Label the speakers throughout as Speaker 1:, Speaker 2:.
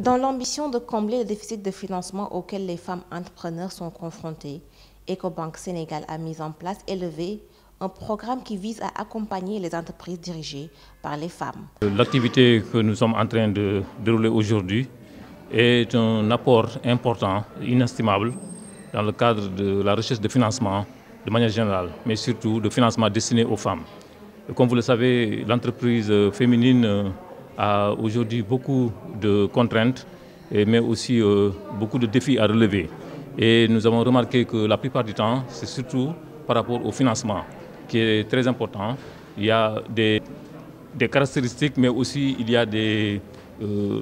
Speaker 1: Dans l'ambition de combler le déficit de financement auquel les femmes entrepreneurs sont confrontées, Ecobank Sénégal a mis en place Élever, un programme qui vise à accompagner les entreprises dirigées par les femmes.
Speaker 2: L'activité que nous sommes en train de dérouler aujourd'hui est un apport important, inestimable, dans le cadre de la recherche de financement de manière générale, mais surtout de financement destiné aux femmes. Et comme vous le savez, l'entreprise féminine a aujourd'hui beaucoup de contraintes, mais aussi beaucoup de défis à relever. Et nous avons remarqué que la plupart du temps, c'est surtout par rapport au financement qui est très important. Il y a des caractéristiques, mais aussi il y a des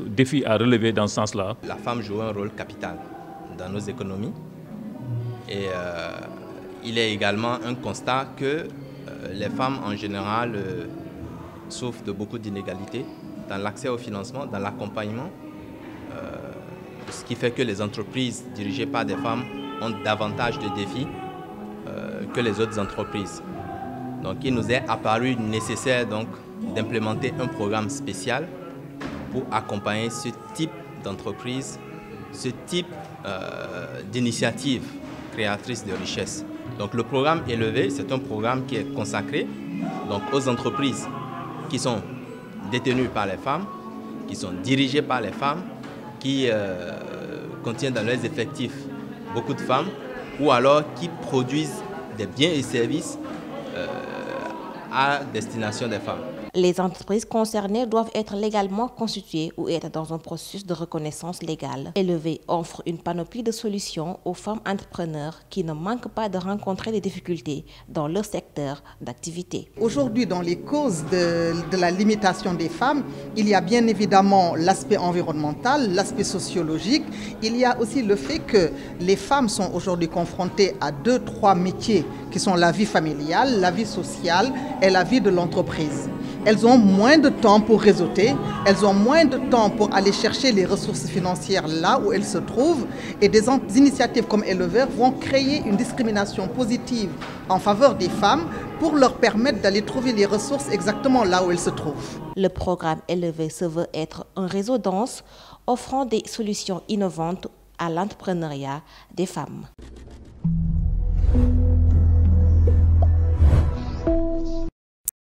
Speaker 2: défis à relever dans ce sens-là.
Speaker 3: La femme joue un rôle capital dans nos économies et il est également un constat que les femmes en général souffrent de beaucoup d'inégalités dans l'accès au financement, dans l'accompagnement, ce qui fait que les entreprises dirigées par des femmes ont davantage de défis que les autres entreprises. Donc il nous est apparu nécessaire d'implémenter un programme spécial pour accompagner ce type d'entreprise, ce type d'initiative créatrice de richesse. Donc le programme Élever, c'est un programme qui est consacré aux entreprises qui sont détenues par les femmes, qui sont dirigées par les femmes, qui contiennent dans leurs effectifs beaucoup de femmes, ou alors qui produisent des biens et services à destination des femmes.
Speaker 1: Les entreprises concernées doivent être légalement constituées ou être dans un processus de reconnaissance légale. Élever offre une panoplie de solutions aux femmes entrepreneurs qui ne manquent pas de rencontrer des difficultés dans leur secteur d'activité.
Speaker 4: Aujourd'hui, dans les causes de la limitation des femmes, il y a bien évidemment l'aspect environnemental, l'aspect sociologique. Il y a aussi le fait que les femmes sont aujourd'hui confrontées à 2-3 métiers qui sont la vie familiale, la vie sociale et la vie de l'entreprise. Elles ont moins de temps pour réseauter, elles ont moins de temps pour aller chercher les ressources financières là où elles se trouvent, et des initiatives comme Élever vont créer une discrimination positive en faveur des femmes pour leur permettre d'aller trouver les ressources exactement là où elles se trouvent.
Speaker 1: Le programme Élever se veut être un réseau dense offrant des solutions innovantes à l'entrepreneuriat des femmes.